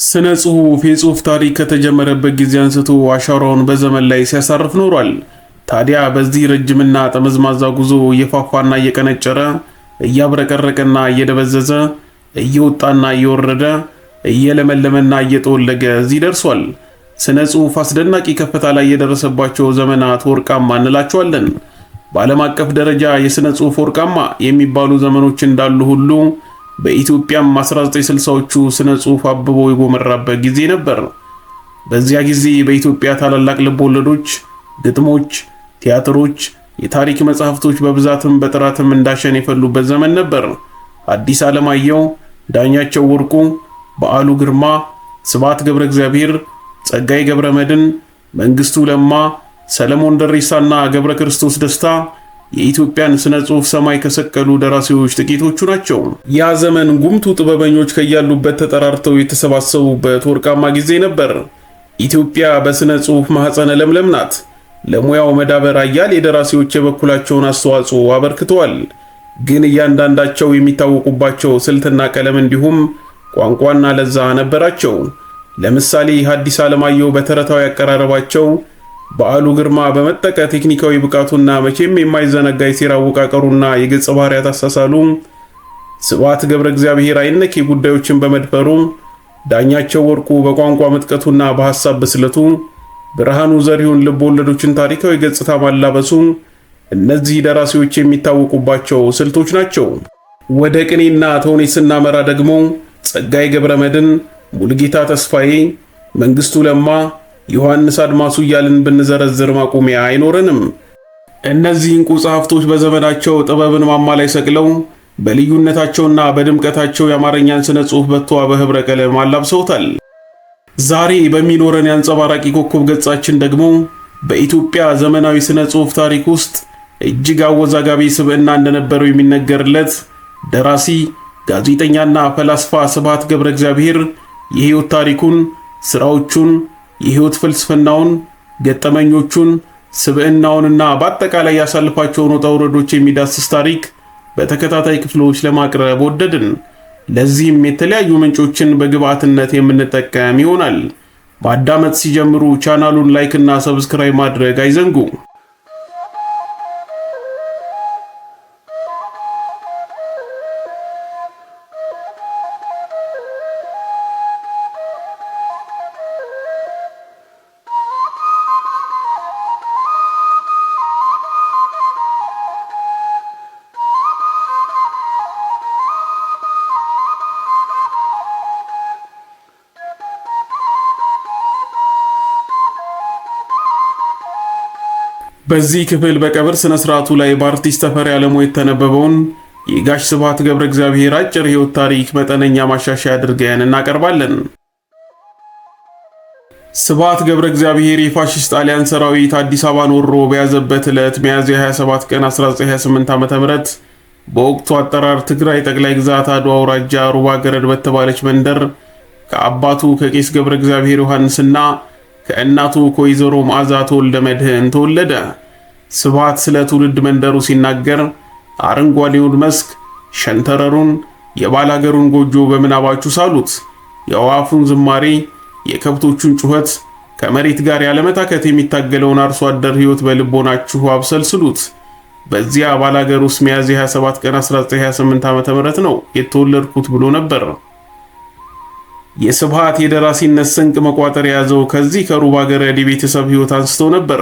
ስነ ጽሁፍ የጽሁፍ ታሪክ ከተጀመረበት ጊዜ አንስቶ አሻራውን በዘመን ላይ ሲያሳርፍ ኖሯል። ታዲያ በዚህ ረጅምና ጠመዝማዛ ጉዞ እየፋፋና እየቀነጨረ እያብረቀረቀና እየደበዘዘ እየወጣና እየወረደ እየለመለመና እየተወለገ እዚህ ደርሷል። ስነ ጽሁፍ አስደናቂ ከፍታ ላይ የደረሰባቸው ዘመናት ወርቃማ እንላቸዋለን። በዓለም አቀፍ ደረጃ የስነ ጽሁፍ ወርቃማ የሚባሉ ዘመኖች እንዳሉ ሁሉ በኢትዮጵያም 1960ዎቹ ስነ ጽሁፍ አብቦ የጎመራበት ጊዜ ነበር። በዚያ ጊዜ በኢትዮጵያ ታላላቅ ልቦለዶች፣ ግጥሞች፣ ቲያትሮች፣ የታሪክ መጻሕፍቶች በብዛትም በጥራትም እንዳሸን የፈሉበት ዘመን ነበር። ሐዲስ ዓለማየሁ፣ ዳኛቸው ወርቁ፣ በዓሉ ግርማ፣ ስብሐት ገብረ እግዚአብሔር፣ ጸጋዬ ገብረ መድኅን፣ መንግስቱ ለማ፣ ሰለሞን ደሬሳና ገብረ ክርስቶስ ደስታ የኢትዮጵያን ስነ ጽሁፍ ሰማይ ከሰቀሉ ደራሲዎች ጥቂቶቹ ናቸው። ያ ዘመን ጉምቱ ጥበበኞች ከያሉበት ተጠራርተው የተሰባሰቡበት ወርቃማ ጊዜ ነበር። ኢትዮጵያ በስነ ጽሁፍ ማህፀነ ለምለም ናት። ለሙያው መዳበር አያሌ ደራሲዎች የበኩላቸውን አስተዋጽኦ አበርክተዋል። ግን እያንዳንዳቸው የሚታወቁባቸው ስልትና ቀለም እንዲሁም ቋንቋና ለዛ ነበራቸው። ለምሳሌ ሐዲስ ዓለማየሁ በተረታዊ አቀራረባቸው፣ በዓሉ ግርማ በመጠቀ ቴክኒካዊ ብቃቱና መቼም የማይዘነጋ የሴራ አወቃቀሩና የገጸ ባህሪያት አሳሳሉ፣ ስብሐት ገብረ እግዚአብሔር አይነኬ ጉዳዮችን በመድፈሩ፣ ዳኛቸው ወርቁ በቋንቋ ምጥቀቱና በሐሳብ ብስለቱ፣ ብርሃኑ ዘሪሁን ልብ ወለዶችን ታሪካዊ ገጽታ ማላበሱ እነዚህ ደራሲዎች የሚታወቁባቸው ስልቶች ናቸው። ወደ ቅኔና ተውኔት ስናመራ ደግሞ ጸጋዬ ገብረ መድኅን፣ ሙሉጌታ ተስፋዬ፣ መንግስቱ ለማ፣ ዮሐንስ አድማሱ እያልን ብንዘረዝር ማቆሚያ አይኖረንም። እነዚህ እንቁ ጸሐፍቶች በዘመናቸው ጥበብን ማማ ላይ ሰቅለው በልዩነታቸውና በድምቀታቸው የአማርኛን ስነ ጽሑፍ በተዋበ ህብረ ቀለም አላብሰውታል። ዛሬ በሚኖረን የአንጸባራቂ ኮከብ ገጻችን ደግሞ በኢትዮጵያ ዘመናዊ ስነ ጽሑፍ ታሪክ ውስጥ እጅግ አወዛጋቢ ስብዕና እንደነበረው የሚነገርለት ደራሲ፣ ጋዜጠኛና ፈላስፋ ስብሐት ገብረ እግዚአብሔር የህይወት ታሪኩን፣ ስራዎቹን፣ የህይወት ፍልስፍናውን፣ ገጠመኞቹን፣ ስብዕናውንና በአጠቃላይ ያሳልፋቸውን ውጣ ውረዶች የሚዳስስ ታሪክ በተከታታይ ክፍሎች ለማቅረብ ወደድን። ለዚህም የተለያዩ ምንጮችን በግብዓትነት የምንጠቀም ይሆናል። ማዳመጥ ሲጀምሩ ቻናሉን ላይክ እና ሰብስክራይብ ማድረግ አይዘንጉ። በዚህ ክፍል በቀብር ስነ ስርዓቱ ላይ በአርቲስት ተፈሪ ዓለሙ የተነበበውን የጋሽ ስብሐት ገብረ እግዚአብሔር አጭር ህይወት ታሪክ መጠነኛ ማሻሻያ አድርገን እናቀርባለን። ስብሐት ገብረ እግዚአብሔር የፋሺስት ጣሊያን ሰራዊት አዲስ አበባን ወሮ በያዘበት ዕለት ሚያዝያ 27 ቀን 1928 ዓ.ም በወቅቱ አጠራር ትግራይ ጠቅላይ ግዛት አድዋ አውራጃ ሩባ ገረድ በተባለች መንደር ከአባቱ ከቄስ ገብረ እግዚአብሔር ዮሐንስና ከእናቱ ከወይዘሮ መዓዛ ተወልደ መድኅን ተወለደ። ስብሐት ስለ ትውልድ መንደሩ ሲናገር አረንጓዴውን መስክ፣ ሸንተረሩን፣ የባላገሩን ጎጆ በምናባችሁ ሳሉት። የአዕዋፉን ዝማሬ፣ የከብቶቹን ጩኸት፣ ከመሬት ጋር ያለመታከት የሚታገለውን አርሶ አደር ሕይወት በልቦናችሁ አብሰልስሉት። በዚያ ባላገር ውስጥ ሚያዝያ 27 ቀን 1928 ዓ.ም ነው የተወለድኩት ብሎ ነበር። የስብሐት የደራሲነት ስንቅ መቋጠር የያዘው ከዚህ ከሩባ ገረድ የቤተሰብ ሕይወት አንስቶ ነበር።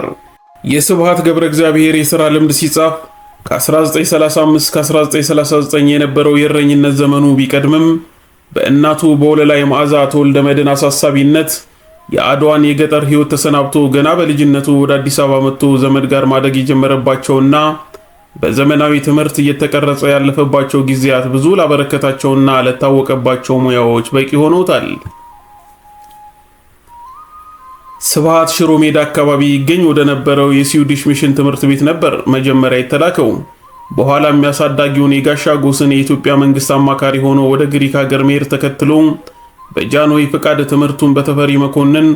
የስብሐት ገብረ እግዚአብሔር የሥራ ልምድ ሲጻፍ ከ1935 እስከ 1939 የነበረው የእረኝነት ዘመኑ ቢቀድምም በእናቱ በወለላይ መዓዛ ተወልደ መድኅን አሳሳቢነት የአድዋን የገጠር ሕይወት ተሰናብቶ ገና በልጅነቱ ወደ አዲስ አበባ መጥቶ ዘመድ ጋር ማደግ የጀመረባቸውና በዘመናዊ ትምህርት እየተቀረጸ ያለፈባቸው ጊዜያት ብዙ ላበረከታቸውና ለታወቀባቸው ሙያዎች በቂ ሆነውታል። ስብሐት ሽሮ ሜዳ አካባቢ ይገኝ ወደ ነበረው የስዊዲሽ ሚሽን ትምህርት ቤት ነበር መጀመሪያ የተላከው። በኋላ የሚያሳዳጊውን የጋሻ ጎስን የኢትዮጵያ መንግስት አማካሪ ሆኖ ወደ ግሪክ ሀገር መሄድ ተከትሎ በጃንሆይ ፍቃድ ትምህርቱን በተፈሪ መኮንን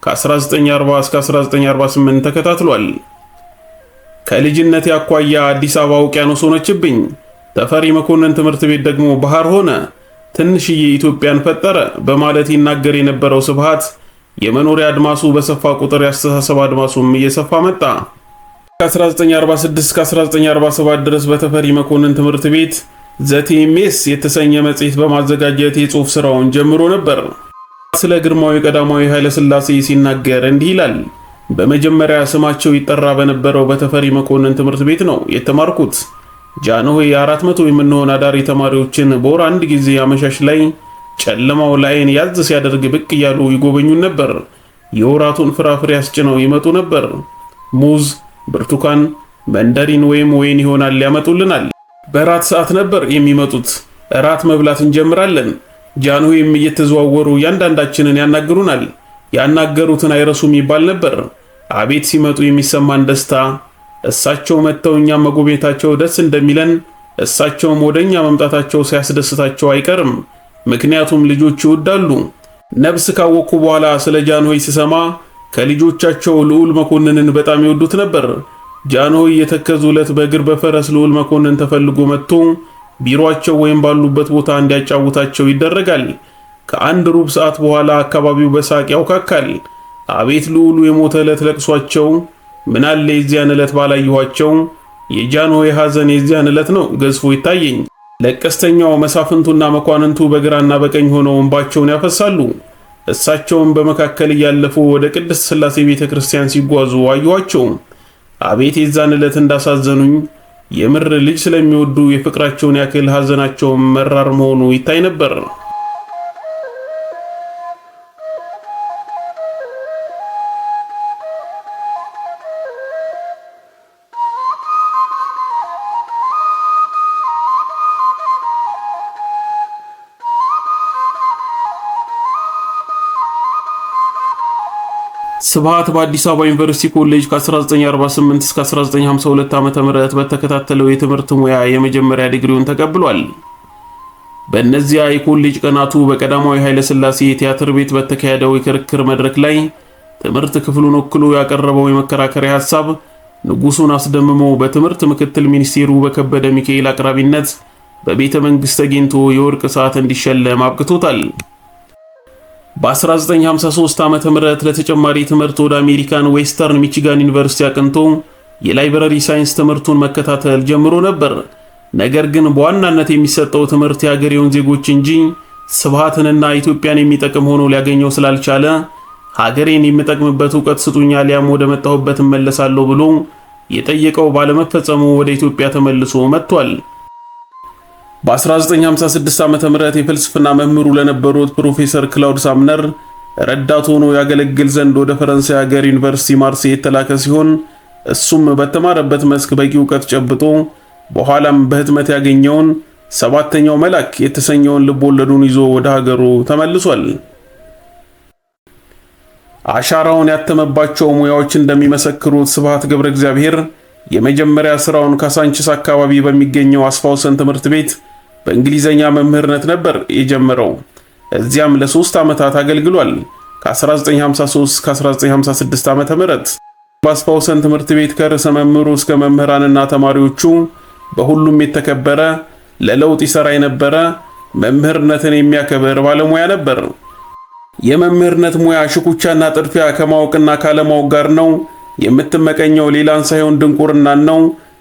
ከ1940 እስከ 1948 ተከታትሏል። ከልጅነት ያኳያ አዲስ አበባ ውቅያኖስ ሆነችብኝ። ተፈሪ መኮንን ትምህርት ቤት ደግሞ ባህር ሆነ። ትንሽዬ ኢትዮጵያን ፈጠረ በማለት ይናገር የነበረው ስብሃት የመኖሪያ አድማሱ በሰፋ ቁጥር ያስተሳሰብ አድማሱም እየሰፋ መጣ። ከ1946 እስከ 1947 ድረስ በተፈሪ መኮንን ትምህርት ቤት ዘቲኤምኤስ የተሰኘ መጽሔት በማዘጋጀት የጽሑፍ ስራውን ጀምሮ ነበር። ስለ ግርማዊ ቀዳማዊ ኃይለ ሥላሴ ሲናገር እንዲህ ይላል። በመጀመሪያ ስማቸው ይጠራ በነበረው በተፈሪ መኮንን ትምህርት ቤት ነው የተማርኩት። ጃንሆይ 400 የምንሆን አዳሪ ተማሪዎችን በወር አንድ ጊዜ አመሻሽ ላይ ጨለማው ላይን ያዝ ሲያደርግ ብቅ እያሉ ይጎበኙን ነበር። የወራቱን ፍራፍሬ አስጭነው ይመጡ ነበር። ሙዝ፣ ብርቱካን፣ መንደሪን ወይም ወይን ይሆናል ያመጡልናል። በራት ሰዓት ነበር የሚመጡት። እራት መብላት እንጀምራለን። ጃንሆይም እየተዘዋወሩ እያንዳንዳችንን ያናግሩናል። ያናገሩትን አይረሱም ይባል ነበር። አቤት ሲመጡ የሚሰማን ደስታ! እሳቸው መጥተው እኛም መጎብኘታቸው ደስ እንደሚለን እሳቸውም ወደኛ መምጣታቸው ሲያስደስታቸው አይቀርም። ምክንያቱም ልጆች ይወዳሉ። ነብስ ካወቅኩ በኋላ ስለ ጃንሆይ ስሰማ ከልጆቻቸው ልዑል መኮንንን በጣም ይወዱት ነበር። ጃንሆይ የተከዙ ዕለት በእግር በፈረስ ልዑል መኮንን ተፈልጎ መጥቶ ቢሮአቸው ወይም ባሉበት ቦታ እንዲያጫውታቸው ይደረጋል። ከአንድ ሩብ ሰዓት በኋላ አካባቢው በሳቅ ያውካካል። አቤት ልዑሉ የሞተ ዕለት ለቅሷቸው! ምናለ የዚያን ዕለት ባላየኋቸው! የጃንሆይ ሐዘን የዚያን ዕለት ነው ገዝፎ ይታየኝ። ለቀስተኛው መሳፍንቱና መኳንንቱ በግራና በቀኝ ሆነው እንባቸውን ያፈሳሉ። እሳቸውም በመካከል እያለፉ ወደ ቅድስት ሥላሴ ቤተክርስቲያን ሲጓዙ አየኋቸው። አቤት የዛን ዕለት እንዳሳዘኑኝ! የምር ልጅ ስለሚወዱ የፍቅራቸውን ያክል ሐዘናቸው መራር መሆኑ ይታይ ነበር። ስብሃት በአዲስ አበባ ዩኒቨርሲቲ ኮሌጅ ከ1948 እስከ 1952 ዓ.ም በተከታተለው የትምህርት ሙያ የመጀመሪያ ዲግሪውን ተቀብሏል። በእነዚያ የኮሌጅ ቀናቱ በቀዳማዊ ኃይለ ሥላሴ ቲያትር ቤት በተካሄደው የክርክር መድረክ ላይ ትምህርት ክፍሉን ወክሎ ያቀረበው የመከራከሪያ ሐሳብ ንጉሱን አስደምሞ በትምህርት ምክትል ሚኒስቴሩ በከበደ ሚካኤል አቅራቢነት በቤተ መንግሥት ተገኝቶ የወርቅ ሰዓት እንዲሸለም አብቅቶታል። በ1953 ዓመተ ምህረት ለተጨማሪ ትምህርት ወደ አሜሪካን ዌስተርን ሚቺጋን ዩኒቨርሲቲ አቅንቶ የላይብረሪ ሳይንስ ትምህርቱን መከታተል ጀምሮ ነበር። ነገር ግን በዋናነት የሚሰጠው ትምህርት የሀገሬውን ዜጎች እንጂ ስብሃትንና ኢትዮጵያን የሚጠቅም ሆኖ ሊያገኘው ስላልቻለ ሀገሬን የሚጠቅምበት ዕውቀት ስጡኝ አሊያም ወደ መጣሁበት እመለሳለሁ ብሎ የጠየቀው ባለመፈጸሙ ወደ ኢትዮጵያ ተመልሶ መጥቷል። በ1956 ዓመተ ምህረት የፍልስፍና መምህሩ ለነበሩት ፕሮፌሰር ክላውድ ሳምነር ረዳት ሆኖ ያገለግል ዘንድ ወደ ፈረንሳይ ሀገር ዩኒቨርሲቲ ማርሴይ የተላከ ሲሆን እሱም በተማረበት መስክ በቂ ዕውቀት ጨብጦ በኋላም በህትመት ያገኘውን ሰባተኛው መልአክ የተሰኘውን ልቦለዱን ይዞ ወደ ሀገሩ ተመልሷል። አሻራውን ያተመባቸው ሙያዎች እንደሚመሰክሩት ስብሃት ገብረ እግዚአብሔር የመጀመሪያ ስራውን ካሳንቺስ አካባቢ በሚገኘው አስፋውሰን ትምህርት ቤት በእንግሊዘኛ መምህርነት ነበር የጀመረው። እዚያም ለ3 ዓመታት አገልግሏል። ከ1953 እስከ 1956 ዓመተ ምህረት በአስፋውሰን ትምህርት ቤት ከርዕሰ መምህሩ እስከ መምህራንና ተማሪዎቹ በሁሉም የተከበረ ለለውጥ ይሰራ የነበረ መምህርነትን የሚያከብር ባለሙያ ነበር። የመምህርነት ሙያ ሽኩቻና ጥድፊያ ከማወቅና ካለማወቅ ጋር ነው። የምትመቀኘው ሌላን ሳይሆን ድንቁርናን ነው።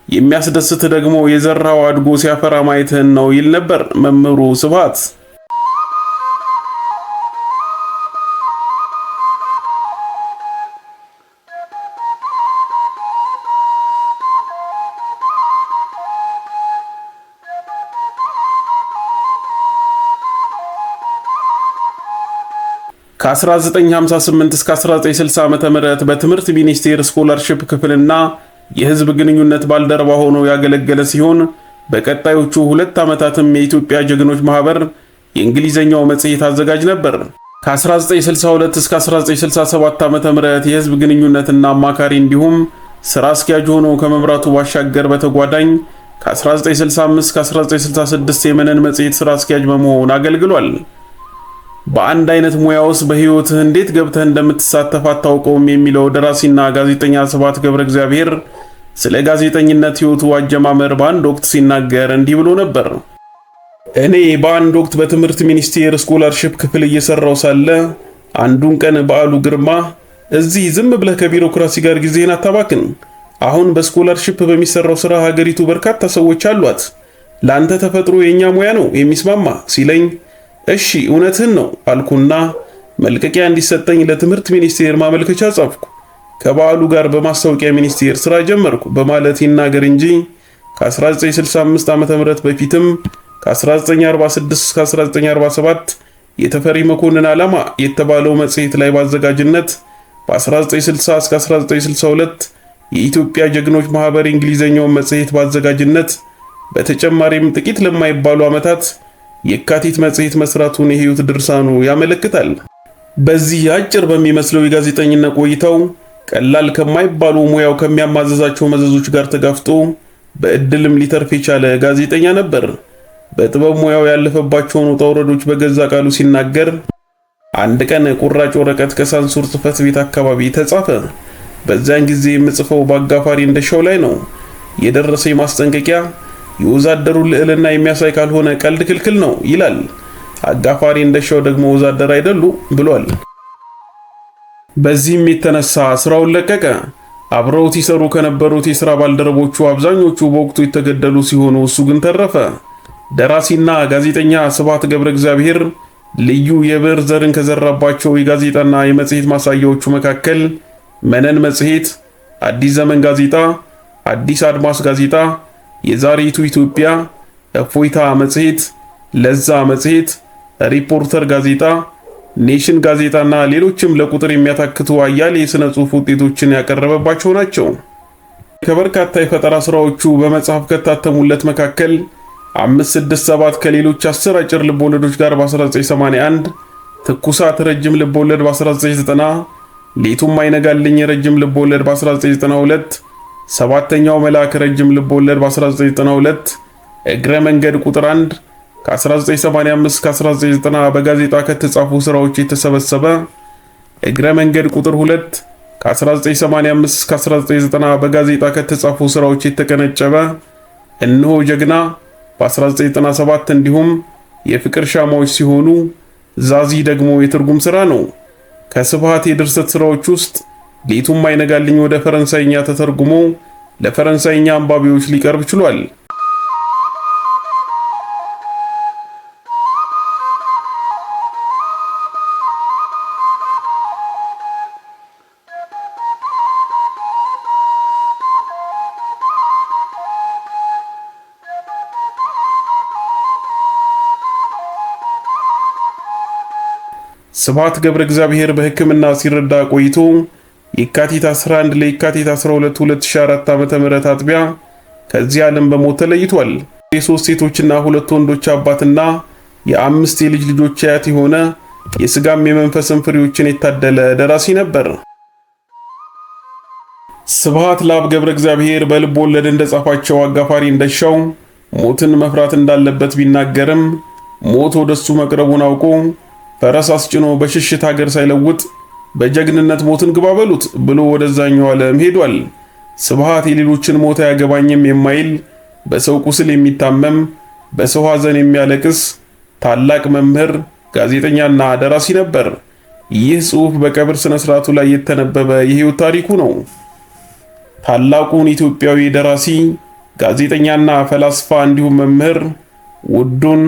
የሚያስደስት ደግሞ የዘራው አድጎ ሲያፈራ ማየትህን ነው ይል ነበር መምህሩ ስብሃት። ከ1958 እስከ 1960 ዓመተ ምህረት በትምህርት ሚኒስቴር ስኮላርሺፕ ክፍልና የህዝብ ግንኙነት ባልደረባ ሆኖ ያገለገለ ሲሆን በቀጣዮቹ 2 ዓመታትም የኢትዮጵያ ጀግኖች ማህበር የእንግሊዘኛው መጽሔት አዘጋጅ ነበር። ከ1962 እስከ 1967 ዓመተ ምህረት የህዝብ ግንኙነትና አማካሪ እንዲሁም ስራ አስኪያጅ ሆኖ ከመምራቱ ባሻገር በተጓዳኝ ከ1965 እስከ 1966 የመነን መጽሔት ስራ አስኪያጅ በመሆን አገልግሏል። በአንድ አይነት ሙያ ውስጥ በህይወትህ እንዴት ገብተህ እንደምትሳተፍ አታውቀውም የሚለው ደራሲና ጋዜጠኛ ስብሃት ገብረ እግዚአብሔር ስለ ጋዜጠኝነት ህይወቱ አጀማመር በአንድ ወቅት ሲናገር እንዲህ ብሎ ነበር። እኔ በአንድ ወቅት በትምህርት ሚኒስቴር ስኮላርሺፕ ክፍል እየሰራው ሳለ አንዱን ቀን በዓሉ ግርማ እዚህ ዝም ብለህ ከቢሮክራሲ ጋር ጊዜህን አታባክን፣ አሁን በስኮላርሺፕ በሚሰራው ስራ ሀገሪቱ በርካታ ሰዎች አሏት፣ ላንተ ተፈጥሮ የኛ ሙያ ነው የሚስማማ ሲለኝ እሺ እውነትህን ነው አልኩና መልቀቂያ እንዲሰጠኝ ለትምህርት ሚኒስቴር ማመልከቻ ጻፍኩ። ከበዓሉ ጋር በማስታወቂያ ሚኒስቴር ስራ ጀመርኩ በማለት ይናገር እንጂ ከ1965 ዓ.ም በፊትም ከ1946 እስከ 1947 የተፈሪ መኮንን ዓላማ የተባለው መጽሔት ላይ ባዘጋጅነት በ1960 እስከ 1962 የኢትዮጵያ ጀግኖች ማህበር እንግሊዘኛውን መጽሔት ባዘጋጅነት በተጨማሪም ጥቂት ለማይባሉ ዓመታት የካቲት መጽሔት መስራቱን የህይወት ድርሳኑ ያመለክታል። በዚህ አጭር በሚመስለው የጋዜጠኝነት ቆይታው ቀላል ከማይባሉ ሙያው ከሚያማዘዛቸው መዘዞች ጋር ተጋፍጦ በእድልም ሊተርፍ የቻለ ጋዜጠኛ ነበር። በጥበብ ሙያው ያለፈባቸውን ውጣ ውረዶች በገዛ ቃሉ ሲናገር አንድ ቀን ቁራጭ ወረቀት ከሳንሱር ጽሕፈት ቤት አካባቢ ተጻፈ። በዛን ጊዜ የምጽፈው በአጋፋሪ እንደሻው ላይ ነው። የደረሰኝ ማስጠንቀቂያ የወዛደሩን ልዕልና የሚያሳይ ካልሆነ ቀልድ ክልክል ነው ይላል። አጋፋሪ እንደሻው ደግሞ ወዛደር አይደሉ ብሏል። በዚህም የተነሳ ስራውን ለቀቀ። አብረውት ይሰሩ ከነበሩት የሥራ ባልደረቦቹ አብዛኞቹ በወቅቱ የተገደሉ ሲሆኑ እሱ ግን ተረፈ። ደራሲና ጋዜጠኛ ስብሐት ገብረ እግዚአብሔር ልዩ የብዕር ዘርን ከዘራባቸው የጋዜጣና የመጽሔት ማሳያዎቹ መካከል መነን መጽሔት፣ አዲስ ዘመን ጋዜጣ፣ አዲስ አድማስ ጋዜጣ፣ የዛሬቱ ኢትዮጵያ፣ እፎይታ መጽሔት፣ ለዛ መጽሔት፣ ሪፖርተር ጋዜጣ፣ ኔሽን ጋዜጣና ሌሎችም ለቁጥር የሚያታክቱ አያሌ የሥነ ጽሑፍ ውጤቶችን ያቀረበባቸው ናቸው። ከበርካታ የፈጠራ ሥራዎቹ በመጽሐፍ ከታተሙለት መካከል 567 ከሌሎች 10 አጭር ልቦለዶች ጋር በ1981፣ ትኩሳት ረጅም ልቦለድ በ1990፣ ሌቱም አይነጋልኝ ረጅም ልቦለድ በ1992፣ ሰባተኛው መልአክ ረጅም ልቦለድ በ1992፣ እግረ መንገድ ቁጥር 1 ከ1985 እስከ 1990 በጋዜጣ ከተጻፉ ሥራዎች የተሰበሰበ፣ እግረ መንገድ ቁጥር 2 ከ1985 እስከ 1990 በጋዜጣ ከተጻፉ ሥራዎች የተቀነጨበ፣ እነሆ ጀግና በ1997 እንዲሁም የፍቅር ሻማዎች ሲሆኑ ዛዚ ደግሞ የትርጉም ሥራ ነው። ከስብሐት የድርሰት ሥራዎች ውስጥ ሌቱም አይነጋልኝ ወደ ፈረንሳይኛ ተተርጉሞ ለፈረንሳይኛ አንባቢዎች ሊቀርብ ችሏል። ስብሐት ገብረ እግዚአብሔር በሕክምና ሲረዳ ቆይቶ የካቲት 11 ለየካቲት 12 2004 ዓ.ም አጥቢያ ከዚህ ዓለም በሞት ተለይቷል። የሶስት ሴቶችና ሁለት ወንዶች አባትና የአምስት የልጅ ልጆች አያት የሆነ የሥጋም የመንፈስም ፍሬዎችን የታደለ ደራሲ ነበር። ስብሐት ለአብ ገብረ እግዚአብሔር በልብ ወለድ እንደጻፋቸው አጋፋሪ እንደሻው ሞትን መፍራት እንዳለበት ቢናገርም ሞት ወደሱ መቅረቡን አውቆ ፈረስ አስጭኖ በሽሽት ሀገር ሳይለውጥ በጀግንነት ሞትን ግባ በሉት ብሎ ወደዛኛው ዓለም ሄዷል። ስብሐት የሌሎችን ሞት አያገባኝም የማይል በሰው ቁስል የሚታመም በሰው ሐዘን የሚያለቅስ ታላቅ መምህር፣ ጋዜጠኛና ደራሲ ነበር። ይህ ጽሑፍ በቀብር ስነ ስርዓቱ ላይ የተነበበ የሕይወት ታሪኩ ነው። ታላቁን ኢትዮጵያዊ ደራሲ፣ ጋዜጠኛና ፈላስፋ እንዲሁም መምህር ውዱን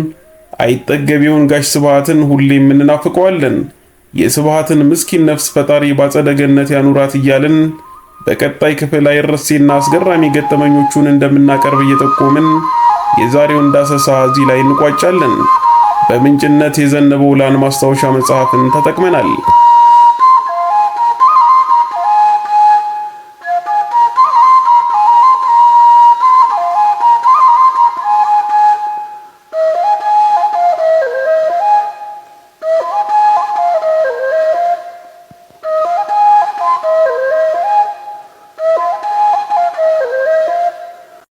አይጠገቢውን ጋሽ ስብሐትን ሁሌም እንናፍቀዋለን። የስብሐትን ምስኪን ነፍስ ፈጣሪ ባጸደ ገነት ያኑራት እያልን በቀጣይ ክፍል አይረሴና አስገራሚ ገጠመኞቹን እንደምናቀርብ እየጠቆምን የዛሬውን ዳሰሳ እዚህ ላይ እንቋጫለን። በምንጭነት የዘነበው ላን ማስታወሻ መጽሐፍን ተጠቅመናል።